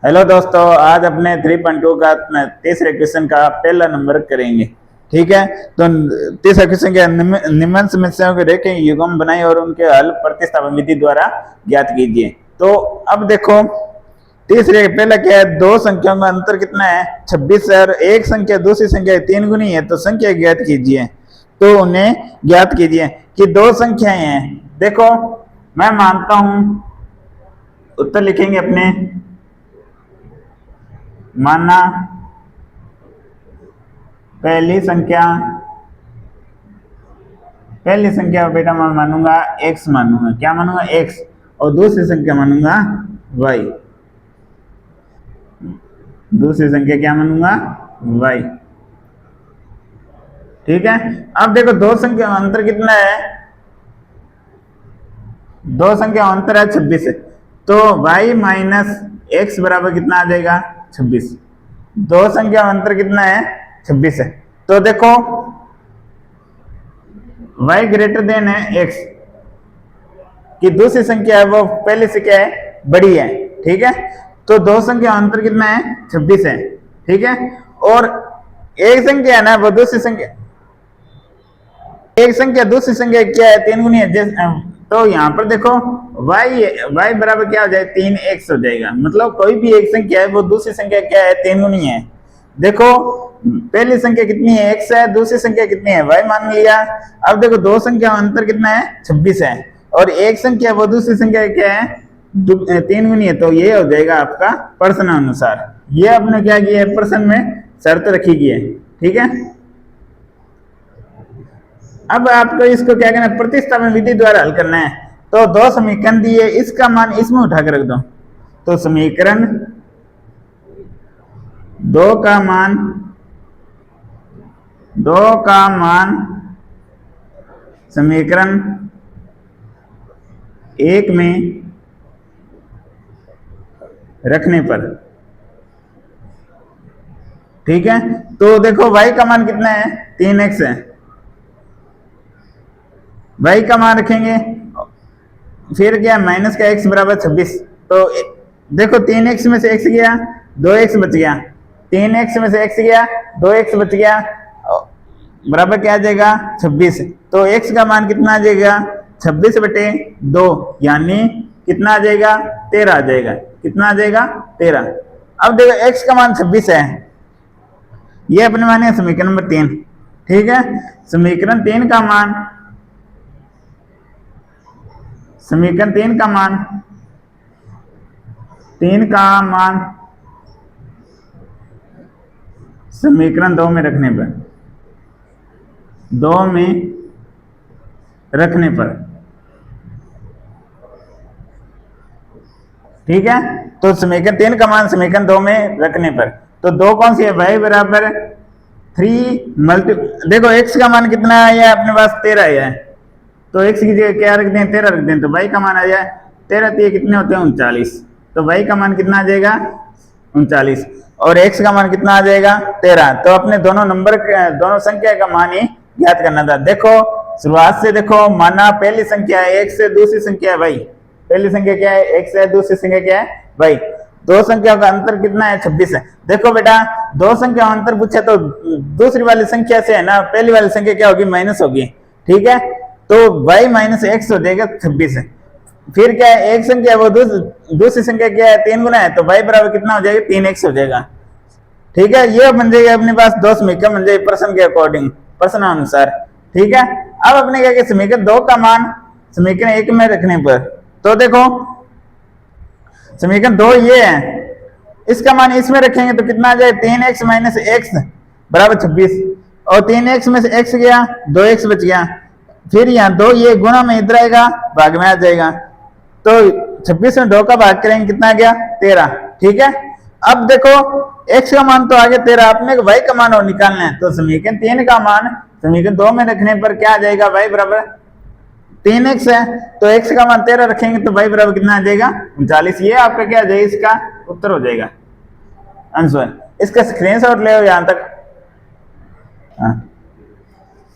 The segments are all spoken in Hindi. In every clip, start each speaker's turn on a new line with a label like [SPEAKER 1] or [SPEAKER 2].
[SPEAKER 1] हेलो दोस्तों, आज अपने 3.2 का तीसरे क्वेश्चन का पहला नंबर करेंगे। ठीक है, तो तीसरे क्वेश्चन के निम्न समस्याओं के रेखीय युग्म बनाएं और उनके हल प्रतिस्थापन विधि द्वारा ज्ञात कीजिए। तो अब देखो, तीसरे पहला क्या है, दो संख्याओं का अंतर कितना है 26 है और एक संख्या दूसरी संख्या 3 गुनी है, तो संख्या ज्ञात कीजिए। तो उन्हें ज्ञात कीजिए कि दो संख्याएं हैं। देखो, मैं मानता हूं, उत्तर लिखेंगे अपने। माना पहली संख्या बेटा मैं मानूंगा x, मानूंगा क्या मानूंगा x, और दूसरी संख्या मानूंगा y। दूसरी संख्या क्या मानूंगा y। ठीक है, अब देखो दो संख्या अंतर कितना है, दो संख्या अंतर है 26 है, तो y माइनस एक्स बराबर कितना आ जाएगा 26। दो संख्या अंतर कितना है 26 है, तो देखो y ग्रेटर देन है x की दूसरी संख्या है वो पहले से क्या है बड़ी है। ठीक है, तो दो संख्या अंतर कितना है 26 है। ठीक है, और एक संख्या है ना वो दूसरी संख्या, एक संख्या दूसरी संख्या क्या है 3 गुनी है। तो यहाँ पर देखो y बराबर क्या हो जाएगा 3x हो जाएगा, मतलब कोई भी एक संख्या है वो दूसरी संख्या क्या है 3 गुनी है। देखो पहली संख्या कितनी है x है, दूसरी संख्या कितनी है y मान लिया। अब देखो दो संख्या अंतर कितना है 26 है और एक संख्या वो दूसरी संख्या क्या है 3 गुनी है, तो ये हो जाएगा आपका प्रश्न अनुसार। ये आपने क्या किया है, प्रश्न में शर्त रखी गई है। ठीक है, अब आपको इसको क्या करना है, प्रतिस्थापन विधि द्वारा हल करना है। तो दो समीकरण दिए, इसका मान इसमें उठा कर रख दो। तो समीकरण दो का मान समीकरण एक में रखने पर, ठीक है, तो देखो y का मान कितना है 3x है, y का मान रखेंगे, फिर क्या माइनस का x बराबर 26। तो देखो 3x में से x गया 2x बच गया, 3x में से x गया 2x बच गया, बराबर क्या आ जाएगा 26। तो x का मान कितना आ जाएगा 26/2, यानी कितना आ जाएगा 13 आ जाएगा। कितना आ जाएगा 13। अब देखो x का मान 26 है, ये अपने माने समीकरण नंबर 3। ठीक है, समीकरण 3 का मान समीकरण 2 में रखने पर, ठीक है, तो समीकरण 3 का मान समीकरण 2 में रखने पर, तो दो कौन सी है y बराबर 3 देखो x का मान कितना है, अपने पास 13 है, तो x की जगह क्या रख दें 13 रख दें, तो y का मान आ जाए 13 कितने होते हैं 39, तो y का मान कितना आ जाएगा 39 और x का मान कितना आ जाएगा 13। तो अपने दोनों संख्या का मान ही ज्ञात करना था। देखो शुरुआत से देखो, माना पहली संख्या है x है, दूसरी संख्या है y। पहली संख्या क्या है x है, दूसरी संख्या क्या है y। दो संख्याओं का अंतर कितना है 26 है। देखो बेटा, दो संख्या अंतर पूछा तो दूसरी वाली संख्या से है ना पहली वाली संख्या क्या होगी माइनस होगी। ठीक है, तो y माइनस एक्स हो जाएगा 26 है। फिर क्या है एक संख्या वो दूसरी संख्या क्या है 3 गुना है, तो y बराबर कितना हो जाएगा 3x हो जाएगा। ठीक है, ये बन जाएगा अपने पास दो समीकरण बन जाएगा प्रश्न के अकॉर्डिंग, प्रश्न अनुसार। ठीक है, अब अपने क्या समीकरण 2 का मान समीकरण 1 में रखने पर, तो देखो समीकरण 2 ये है, इसका मान इसमें रखेंगे तो कितना आ जाए 3x माइनस एक्स बराबर 26, और 3x में से x गया 2x बच गया, फिर यहाँ 2 ये गुना में इधर आएगा भाग में आ जाएगा, तो 26 में 2 का भाग करेंगे कितना आ गया 13। ठीक है, अब देखो x का मान तो आ गया 13, अपने y का मान और निकालना है, तो समीकरण 3 का मान समीकरण 2 में रखने पर क्या आ जाएगा y बराबर 3x है, तो x का मान 13 रखेंगे तो y बराबर कितना आ जाएगा 39। ये आपका क्या आ जाएगा, इसका उत्तर हो जाएगा आंसर। इसका स्क्रीनशॉट ले यहां तक। हाँ,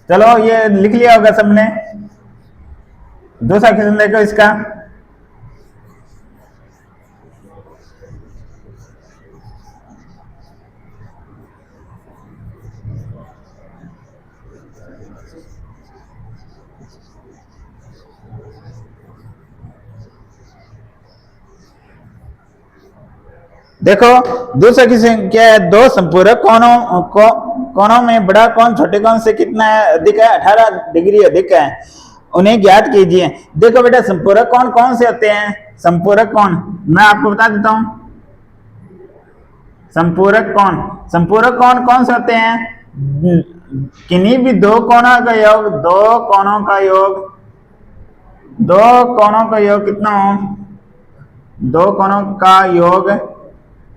[SPEAKER 1] चलो ये लिख लिया होगा सबने। दूसरा क्वेश्चन देखो इसका, देखो दूसरा क्वेश्चन क्या है, दो संपूरक कोणों में बड़ा कोण छोटे कोण से कितना अधिक है, 18 डिग्री अधिक है, उन्हें ज्ञात कीजिए। देखो बेटा संपूरक कोण कौन से होते हैं, संपूरक कोण मैं आपको बता देता हूं। संपूरक कोण कौन से होते हैं, किन्हीं भी दो कोणों का योग, दो कोणों का योग कितना हो, दो कोणों का योग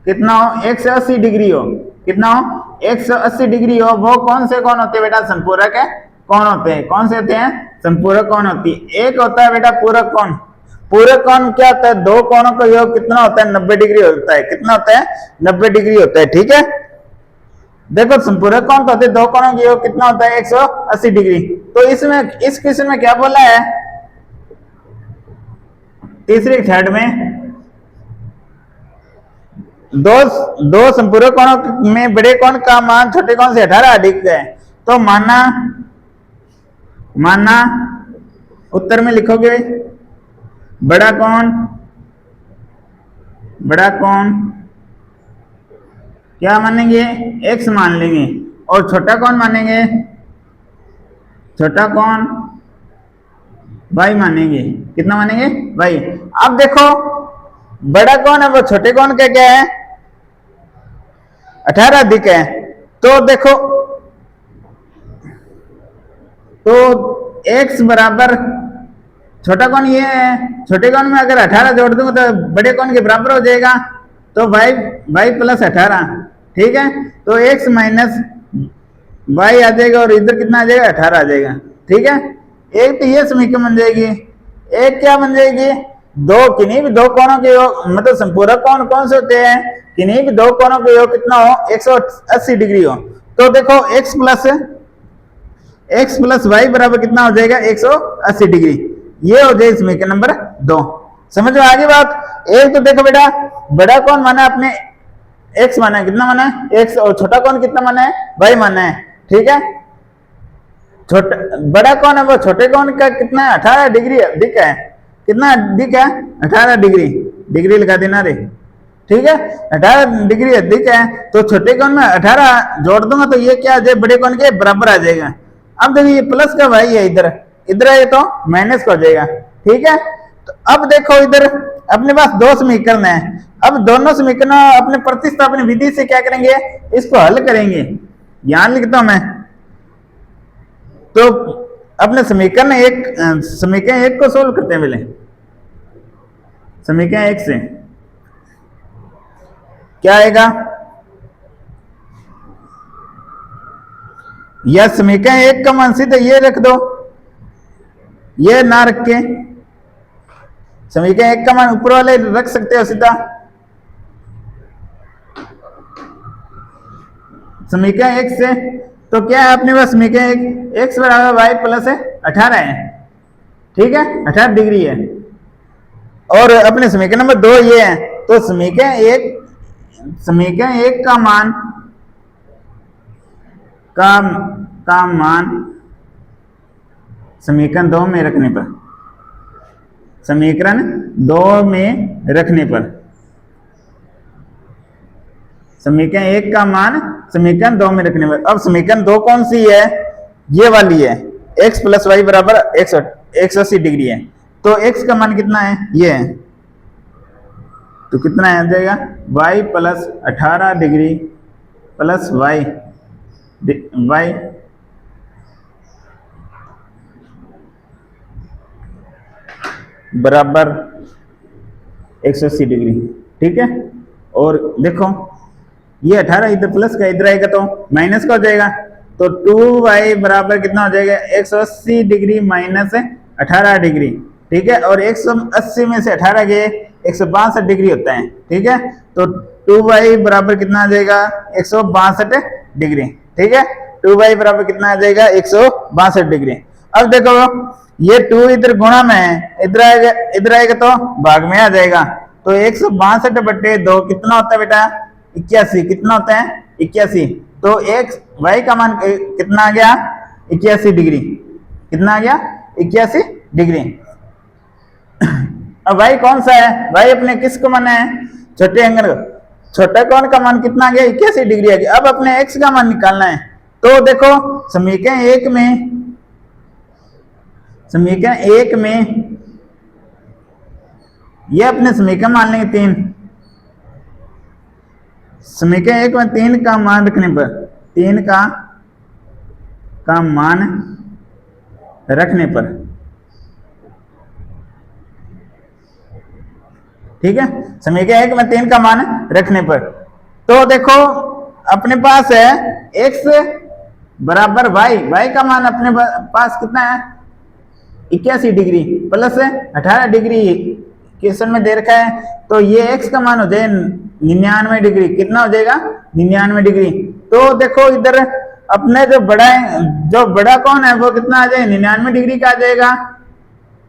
[SPEAKER 1] कितना हो, 180 डिग्री हो, कितना हो 180 डिग्री हो, वो कौन से कोण होते हैं बेटा, संपूरक कोण होते हैं। कौन से होते हैं, संपूरक कोण होती है। एक होता है बेटा पूरक कोण। पूरक कोण क्या होता है, दो कोणों का योग कितना होता है, 90 डिग्री होता है। कितना होता है, 90 डिग्री होता है। ठीक है, देखो संपूरक कोण तो होते हैं, दो कोणों का योग कितना होता है, 180 डिग्री। तो इसमें इस क्वेश्चन में क्या बोला है, तीसरे थर्ड में दो संपूरक कोणों में बड़े कोण का मान छोटे कोण से 18 अधिक है। तो माना उत्तर में लिखोगे बड़ा कोण क्या मानेंगे, x मान लेंगे, और छोटा कोण मानेंगे, छोटा कोण y मानेंगे। कितना मानेंगे, y। अब देखो बड़ा कोण है वो छोटे कोण का क्या है, 18 अधिक है। तो देखो तो x बराबर छोटा कोण ये है, छोटे कोण में अगर 18 जोड़ दूंगा तो बड़े कोण के बराबर हो जाएगा, तो y प्लस 18। ठीक है, तो x माइनस y आ जाएगा, और इधर कितना आ जाएगा, 18 आ जाएगा। ठीक है, एक तो ये समीकरण बन जाएगी। एक क्या बन जाएगी, किन्हीं भी दो कोणों के योग, मतलब संपूरक कोण कौन से होते हैं, किन्हीं भी दो कोणों के योग कितना हो, 180 डिग्री हो। तो देखो x प्लस y बराबर कितना हो जाएगा, 180 डिग्री। ये हो जाएगा समीकरण नंबर 2। समझ में आगे बात। एक तो देखो बेटा बड़ा कोण माना आपने x माना है, कितना माना है, x, और छोटा कोण कितना माना है, y माना है। ठीक है, बड़ा कोण है वो छोटे कोण का कितना है, 18 डिग्री अधिक है। कितना अधिक है, 18 डिग्री लगा देना रे। ठीक है, 18 डिग्री अधिक है, तो छोटे कोण में 18 जोड़ दूंगा तो ये क्या आ जाए, बड़े कोण के बराबर आ जाएगा। अब देखो ये प्लस का y है, इधर है तो माइनस का हो जाएगा। ठीक है, तो अब देखो इधर अपने पास दो समीकरण है। अब दोनों समीकरण अपने प्रतिस्थापन विधि से क्या करेंगे, इसको हल करेंगे। यहां लिखता हूं मैं, तो अपने समीकरण एक को सोल्व करते हैं। पहले समीकरण 1 से क्या आएगा, या समीकरण 1 का मान सीधे ये रख दो, ये ना रख के समीकरण 1 का मान ऊपर वाले रख सकते हो सीधा। समीकरण 1 से तो क्या है अपने पास, समीकरण 1 x बराबर y प्लस 18 है। ठीक है, 18 डिग्री है, और अपने समीकरण नंबर 2 ये है। तो समीकरण 1 का मान समीकरण 2 में रखने पर, समीकरण 2 में रखने पर समीकरण 1 का मान समीकरण 2 में रखने पर। अब समीकरण 2 कौन सी है, ये वाली है, x प्लस वाई बराबर 180 डिग्री है। तो x का मान कितना है, ये है, तो कितना आ जाएगा, y plus 18 degree plus y बराबर 180 डिग्री। ठीक है, और देखो ये 18 इधर प्लस का, इधर आएगा तो माइनस का हो जाएगा। तो 2y बराबर कितना हो जाएगा, 180 डिग्री माइनस 18 डिग्री। ठीक है, और 180 में से 18 गए 162 डिग्री होता है। ठीक है, तो 2y बराबर कितना आ जाएगा, 162 डिग्री। ठीक है, 2y बराबर कितना आ जाएगा, 162 डिग्री। अब देखो ये 2 इधर गुणा में है, इधर आएगा तो भाग में आ जाएगा। तो 162/2 कितना होता है बेटा, 81। कितना होता है, 81। तो x y का मान कितना आ गया, 81 डिग्री। कितना आ गया, 81 डिग्री। अब y कौन सा है, y अपने किसको माना है, छोटे एंगल को। छोटा कोण का मान कितना आ गया, 81 डिग्री आ गया। अब अपने x का मान निकालना है। तो देखो समीकरण एक में ये अपने समीकरण मान लेंगे 3। समीकरण एक में 3 का मान रखने पर, 3 का मान रखने पर, ठीक है, समीकरण एक में 3 का मान रखने पर, तो देखो अपने पास है x बराबर y का मान अपने पास कितना है, 81 डिग्री प्लस 18 डिग्री क्वेश्चन में दे रखा है। तो ये x का मान हो जाए 99 डिग्री। कितना हो जाएगा, 99 डिग्री। तो देखो इधर अपने जो बड़ा कौन है वो कितना आ जाए, 99 डिग्री का आ जाएगा,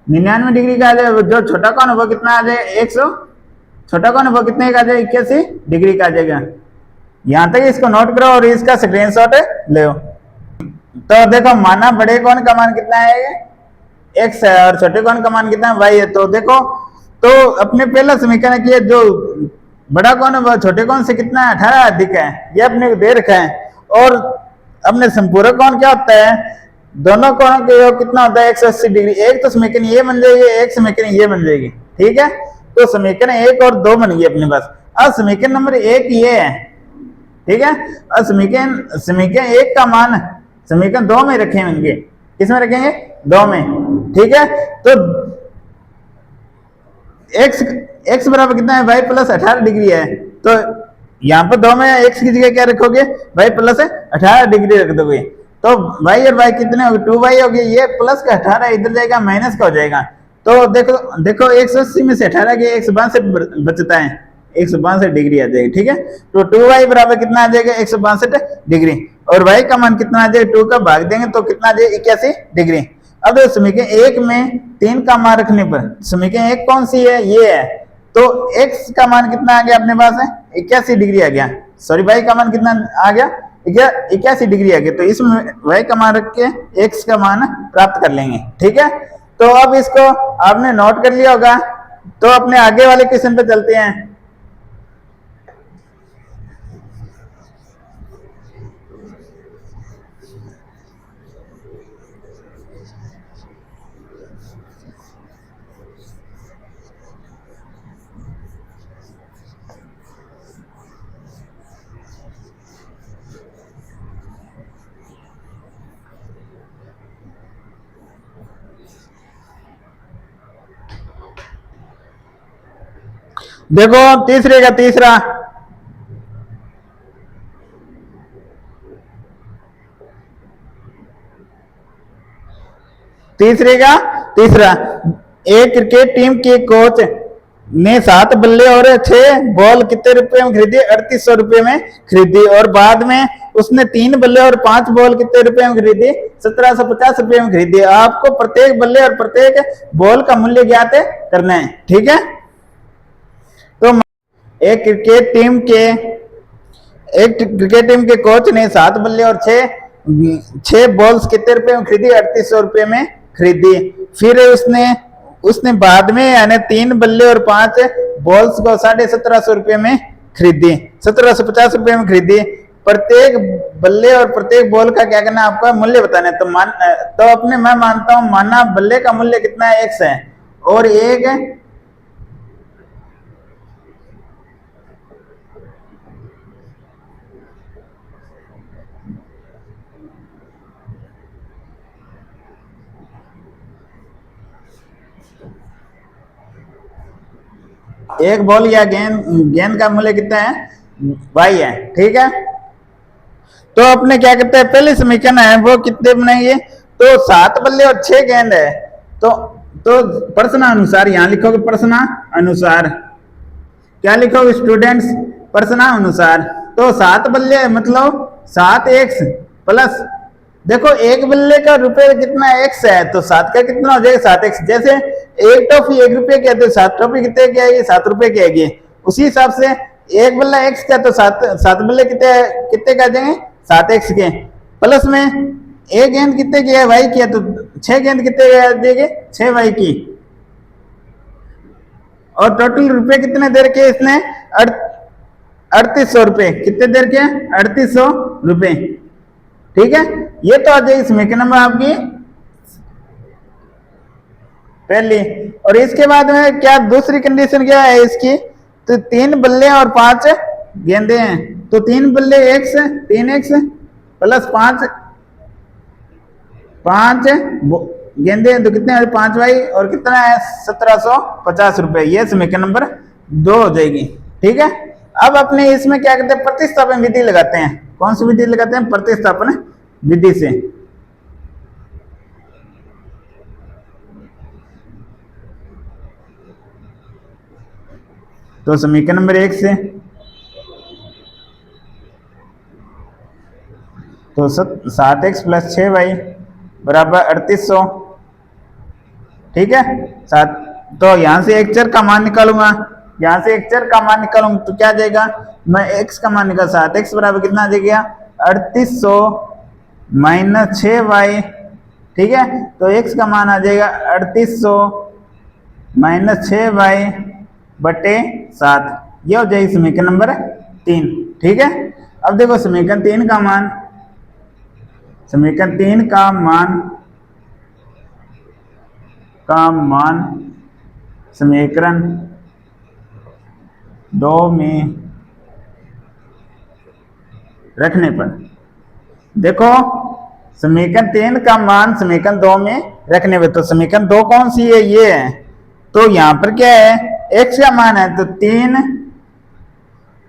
[SPEAKER 1] 99 डिग्री का आ जाएगा। जो छोटा कौन है वो कितना आ जाए, 100, छोटा कौन है वो कितने का आ जाए, 81 डिग्री का आ जाएगा। यहां तक इसको नोट करो और इसका स्क्रीनशॉट ले। तो देखो माना बड़े कौन का मान कितना है, x है, और छोटे कौन का मान कितना है, y है। तो देखो तो अपने पहला समीकरण किया, जो बड़ा कौन है वह छोटे कौन से कितना है, 18 अधिक है, ये अपने को दे रखा है। और अपने संपूरक कौन क्या होता है, दोनों कोणों के योग कितना होता है, 180 डिग्री। एक तो समीकरण ये बन जाएगी, एक समीकरण ये बन जाएगी, ठीक है। तो समीकरण 1 और 2 बन गई अपने पास। अब समीकरण नंबर 1 ये है, ठीक है। अब समीकरण 1 का मान समीकरण 2 में रखेंगे, किसमें रखेंगे, 2 में, ठीक है। तो x बराबर कितना है, y प्लस 18 डिग्री है। तो यहाँ पर 2 में x की जगह क्या रखोगे, y प्लस 18 डिग्री रख दोगे। तो y और y कितने हो गए, 2y हो गए। ये प्लस का 18 इधर जाएगा, माइनस का हो जाएगा। तो देखो 180 में से 18 के 162 बचता है, 162 डिग्री आ जाएगी, ठीक है। तो 2y बराबर कितना आ जाएगा, 162 डिग्री। और y का मान कितना आ जाएगा, 2 का भाग देंगे तो कितना आ जाएगा, 81 डिग्री। अब समीकरण 1 में 3 का मान रखने पर, समीकरण 1 कौन सी है, ये है। तो x का मान कितना आ गया अपने पास है, 81 डिग्री आ गया। सॉरी y का मान कितना आ गया, 81 डिग्री आ गया। तो इसमें y का मान रख के x का मान प्राप्त कर लेंगे, ठीक है। तो अब इसको आपने नोट कर लिया होगा। तो अपने आगे वाले क्वेश्चन पे चलते हैं। देखो तीसरे का तीसरा, एक क्रिकेट टीम के कोच ने 7 बल्ले और 6 बॉल कितने रुपए में खरीदी, 3800 रुपए में खरीदी। और बाद में उसने 3 बल्ले और 5 बॉल कितने रुपए में खरीदी, 1750 रुपए में खरीदी। आपको प्रत्येक बल्ले और प्रत्येक बॉल का मूल्य ज्ञात करना है, ठीक है। तो एक क्रिकेट टीम के कोच ने 7 बल्ले और 6 बॉल्स कितने रुपए में खरीदी, 3800 रुपए में खरीदी। फिर उसने बाद में यानी 3 बल्ले और 5 बॉल्स को 1750 रुपए में खरीदी, 1750 रुपए में खरीदी। प्रत्येक बल्ले और प्रत्येक बॉल का क्या करना है, आपका मूल्य बताना है। तो अपने मैं मानता हूं, माना बल्ले का मूल्य कितना है, x है, और एक बॉल या गेंद का मूल्य कितना है, y है, ठीक है। तो अपने क्या करते हैं, पहले समीकरण है वो कितने बनाएंगे, तो 7 बल्ले और 6 गेंद है। तो प्रश्न अनुसार यहां लिखोगे, प्रश्न अनुसार क्या लिखोगे स्टूडेंट्स, प्रश्न अनुसार। तो 7 बल्ले मतलब 7x प्लस, देखो एक बल्ले का रुपए कितना x है, तो 7 का कितना हो जाएगा, 7x। जैसे एक टॉफी 1 रुपए की है तो 7 टॉफी कितने की आएगी, 7 रुपए की आएगी। उसी हिसाब से एक बल्ला x का, तो 7 बल्ले कितने का आ जाएंगे, 7x के। प्लस में एक गेंद कितने की है, y की है, तो 6 गेंद कितने की आ जाएगी, 6y की। और टोटल रुपए कितने दे रखे इसने, ₹3800, कितने देर के? ₹3800, ठीक है। ये तो आ जाएगी समीकरण नंबर आपकी पहली। और इसके बाद में क्या दूसरी कंडीशन क्या है इसकी? तो 3 बल्ले और 5 गेंदे हैं, तो 3 बल्ले x 3x प्लस 5 गेंदे हैं, तो कितने 5y और कितना है ₹1750। ये समीकरण नंबर 2 हो जाएगी, ठीक है। अब अपने इसमें क्या कहते हैं, प्रतिस्थापन विधि लगाते हैं। कौन सी विधि लगाते हैं? प्रतिस्थापन विधि से। तो समीकरण नंबर 1 से तो 7x प्लस 6y बराबर 3800, ठीक है। सात, तो यहां से एक चर का मान निकालूंगा, यहां से एक चर का मान निकालूंगा तो क्या आ जाएगा? मैं x का मान निकाल 7x बराबर कितना आ जाएगा? 3800 माइनस 6y, ठीक है। तो x का मान आ जाएगा 3800 माइनस 6y बटे 7। यह हो जाएगी समीकरण नंबर 3, ठीक है। अब देखो समीकरण 3 का मान, समीकरण 3 का मान समीकरण 2 में रखने पर, देखो समीकरण 3 का मान समीकरण 2 में रखने पर, तो समीकरण 2 कौन सी है? ये है। तो यहां पर क्या है? x का मान है, तो 3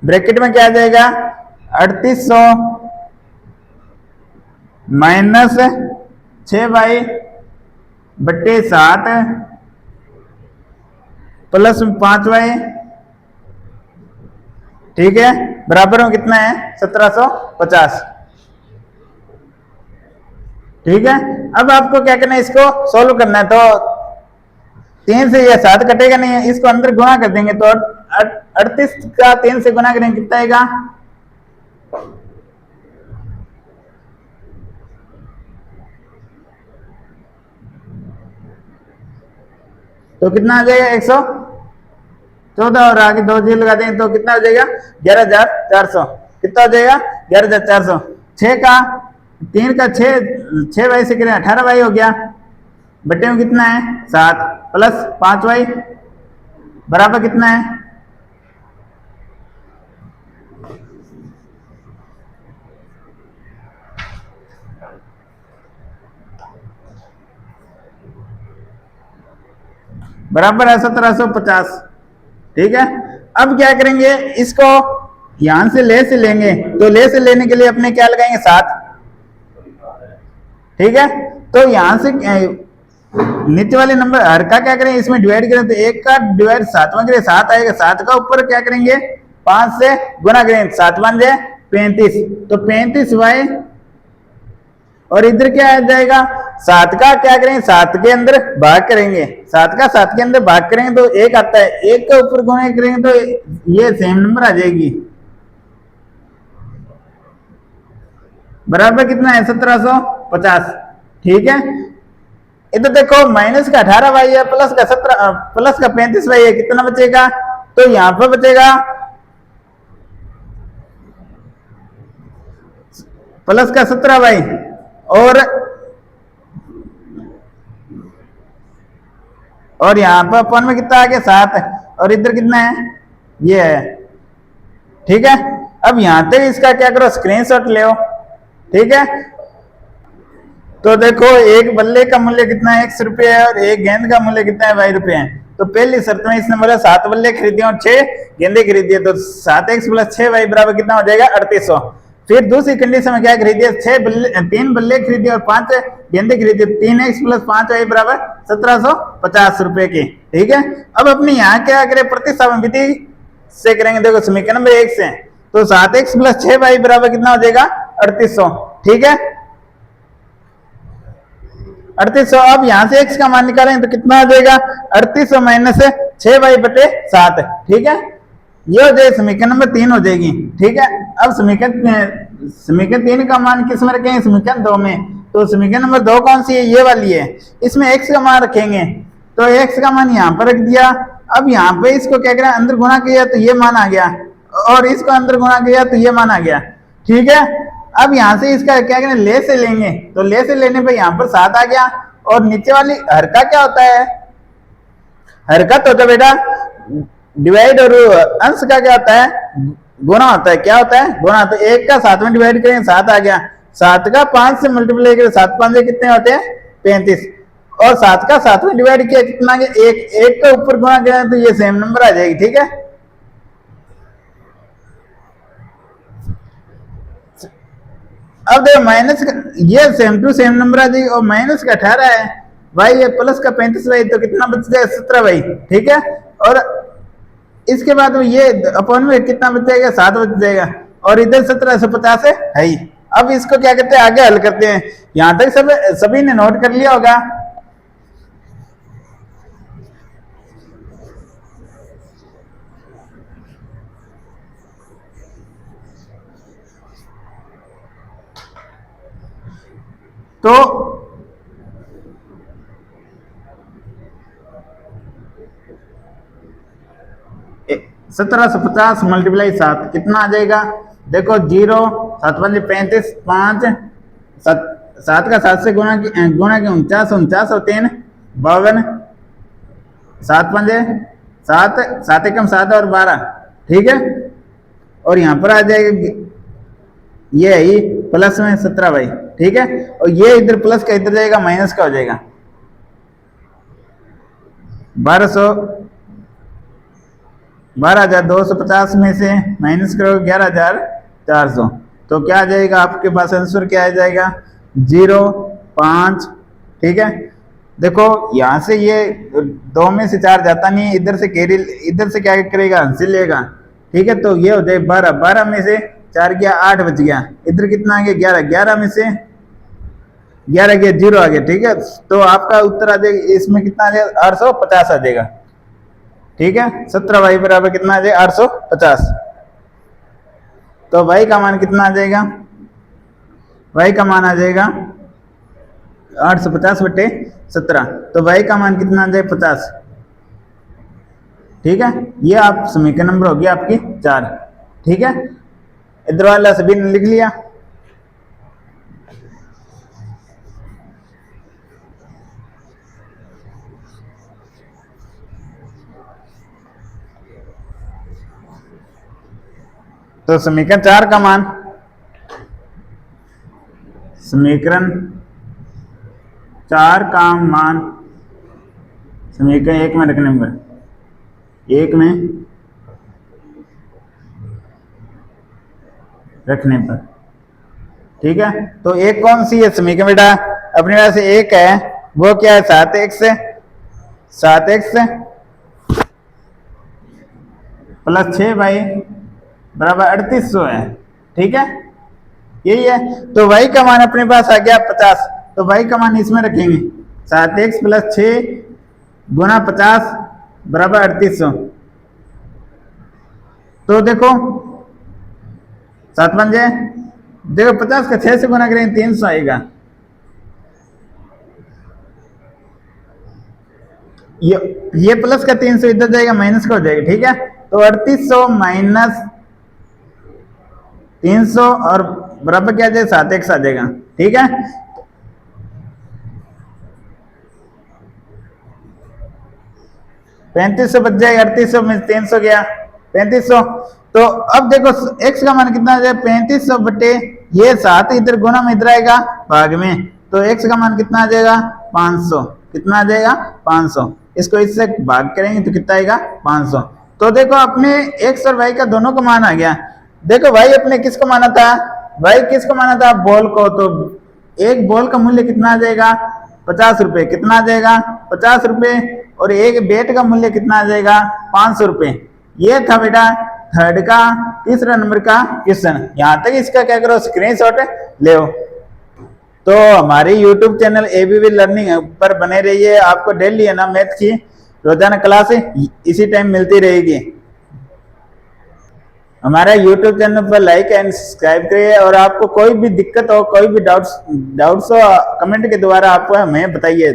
[SPEAKER 1] ब्रैकेट में क्या आ जाएगा? 3800 माइनस 6y बट्टे 7 प्लस 5y, ठीक है, बराबर में कितना है? 1750, ठीक है। अब आपको क्या करना है? इसको सोल्व करना है। तो 3 से यह 7 कटेगा नहीं, इसको अंदर गुणा कर देंगे, तो 38 का 3 से गुणा करेंगे कितना आएगा? तो कितना आ जाएगा? 114, और आगे 2 जीरो लगा देंगे तो कितना हो जाएगा? 11400। कितना हो जाएगा? 11400। 6 का 3 का 6 वाई से करें 18 वाई हो गया, बटे में कितना है? 7 प्लस 5 वाई बराबर कितना है? बराबर है 1750, ठीक है। अब क्या करेंगे? इसको यहां से ले से लेंगे, तो ले से लेने के लिए अपने क्या लगाएंगे? 7, ठीक है। तो यहां से नीचे वाले नंबर हर का क्या करें? इसमें डिवाइड करें, तो 1 का डिवाइड 7वां करें, 7 आएगा। 7 का ऊपर क्या करेंगे? 5 से गुना करेंगे, 7 5 जाए 35, तो 35 वाई, और इधर क्या आ जाएगा? 7 का क्या करेंगे? 7 के अंदर भाग करेंगे, 7 का 7 के अंदर भाग करेंगे तो 1 आता है, 1 के ऊपर गुना करेंगे तो ये सेम नंबर आ जाएगी, बराबर कितना है? 1750, ठीक है। इधर देखो माइनस का 18 वाई है, प्लस का 35 वाई है, कितना बचेगा? तो यहां पर बचेगा प्लस का 17 वाई, और यहां पर अपन में कितना आ गया? 7, और इधर कितना है? ये है, ठीक है। अब यहां तक इसका क्या करो? स्क्रीनशॉट ले, ठीक है। तो देखो एक बल्ले का मूल्य कितना है? x रुपये है, और एक गेंद का मूल्य कितना है? y रुपये है। तो पहली शर्त में इसने बोला 7 बल्ले खरीदे और 6 गेंदे खरीदिए, तो 7x प्लस 6y बराबर कितना हो जाएगा? 3800। फिर दूसरी कंडीशन में क्या खरीदिए? 3 बल्ले खरीदिए और 5 गेंदे खरीदिए, 3x प्लस 5y बराबर 1750 रुपए के, ठीक है। अब अपने यहाँ क्या करें? प्रतिस्थापन विधि से करेंगे। देखो समीकरण नंबर 1 से, तो 7x प्लस 6y बराबर कितना हो जाएगा? 3800, ठीक है, 3800। अब यहां से x का मान निकालेंगे तो कितना आ जाएगा? 3800 माइनस 6y बटे 7, ठीक है। ये हो जाएगी समीकरण नंबर 3 हो जाएगी, ठीक है। अब समीकरण 3 का मान किस में रखेंगे? समीकरण 2 में। तो समीकरण नंबर 2 कौन सी है? ये वाली है। इसमें x का मान रखेंगे, तो x का मान यहाँ पर रख दिया। अब यहाँ पे इसको क्या करें? अंदर गुणा किया तो ये मान आ गया, और इसको अंदर गुणा किया तो ये मान आ गया, ठीक है। अब यहाँ से इसका क्या करें, ले से लेंगे, तो ले से लेने पे यहाँ पर 7 आ गया। और नीचे वाली हर का क्या होता है, हरकत होता है बेटा, डिवाइड और अंश का क्या होता है, गुणा होता है। क्या होता है, गुणा। तो 1 का 7 में डिवाइड करेंगे 7 आ गया, 7 का 5 से मल्टीप्लाई करें 7 5 कितने होते हैं 35, और 7 का 7 में डिवाइड किया कितना, एक का ऊपर गुणा करें तो ये सेम नंबर आ जाएगी, ठीक है। अब देखो माइनस का ये सेम टू सेम नंबर आ जाएगी, और माइनस का 18 है भाई, ये प्लस का 35 भाई, तो कितना बच जाएगा 17 भाई, ठीक है। और इसके बाद ये अपॉन में कितना बच जाएगा 7 बच जाएगा, और इधर 1750 है ही। अब इसको क्या कहते हैं, आगे हल करते हैं। यहां तक सभी ने नोट कर लिया होगा। तो 1750 मल्टीप्लाई 7 कितना आ जाएगा, देखो 0 7 5 35 5 7 का 7 से गुणा की 49 49 और 3 52 7 5 7 7 एकम 7 और 12, ठीक है। और यहाँ पर आ जाएगा ये ही प्लस में 17 भाई, ठीक है। और ये इधर प्लस का इधर जाएगा, माइनस का हो जाएगा 12,250 में से माइनस करो 11,400, तो क्या आ जाएगा आपके पास आंसर, क्या आ जाएगा 0 5, ठीक है। देखो यहाँ से ये 2 में से 4 जाता नहीं, इधर से कैरी, इधर से क्या करेगा हासिल लेगा, ठीक है। तो ये हो जाए 12, 12 में से 4 गया 8 बच गया, इधर कितना आ गया 11, 11 में से 11 गया 0 आ गया, ठीक है। तो आपका उत्तर आ जाएगा, इसमें कितना आ जाएगा 850 आ जाएगा, ठीक है। 17 वाई बराबर कितना आ जाएगा 850। तो वाई का मान कितना आ जाएगा, वाई का मान आ जाएगा 850 बटे 17, तो वाई का मान कितना आ जाएगा 50, ठीक है। ये आप समीकरण नंबर होगी आपकी 4, ठीक है। इधर वाला सभी ने लिख लिया। तो समीकरण 4 का मान, समीकरण 4 का मान समीकरण 1 में रखने पर, 1 में रखने पर, ठीक है। तो एक कौन सी है समीकरण बेटा, अपने पास एक है, वो क्या है 7x प्लस 6 भाई बराबर 3800 है, ठीक है, यही है। तो y का मान अपने पास आ गया 50, तो y का मान इसमें रखेंगे 7x प्लस 6 गुना 50 बराबर 3800। तो देखो 7 पंजे, देखो 50 का 6 से गुना करेंगे 300 आएगा, ये प्लस का 300 इधर जाएगा माइनस का हो जाएगा, ठीक है। तो 3800 माइनस 300 और बराबर क्या आ जाएगा 7x आ जाएगा, ठीक है। $3500 बच जाएगा, 3800 में 300 गया 3500। तो अब देखो x का मान कितना आ जाएगा 3500 बटे ये 7 इधर गुना में इधर आएगा भाग में, तो x का मान कितना आ जाएगा 500, कितना आ जाएगा 500। इसको इससे भाग करेंगे तो कितना आएगा 500। तो देखो अपने x और y का दोनों का मान आ गया। देखो y अपने किसको माना था, y किसको माना था बॉल को, तो एक बॉल का मूल्य कितना आ जाएगा 50 रुपए, कितना आ जाएगा 50 रुपए, और एक बैट का मूल्य कितना आ जाएगा 500 रुपए। ये था बेटा थर्ड का तीसरा नंबर का क्वेश्चन। यहाँ तक इसका क्या करो स्क्रीनशॉट ले। तो हमारे YouTube चैनल ABV लर्निंग पर बने रहिए, आपको डेली है ना मैथ की रोजाना क्लास इसी टाइम मिलती रहेगी। हमारा YouTube चैनल पर लाइक एंड सब्सक्राइब करिए, और आपको कोई भी दिक्कत हो, कोई भी डाउट्स हो कमेंट के द्वारा आप हमें बताइए।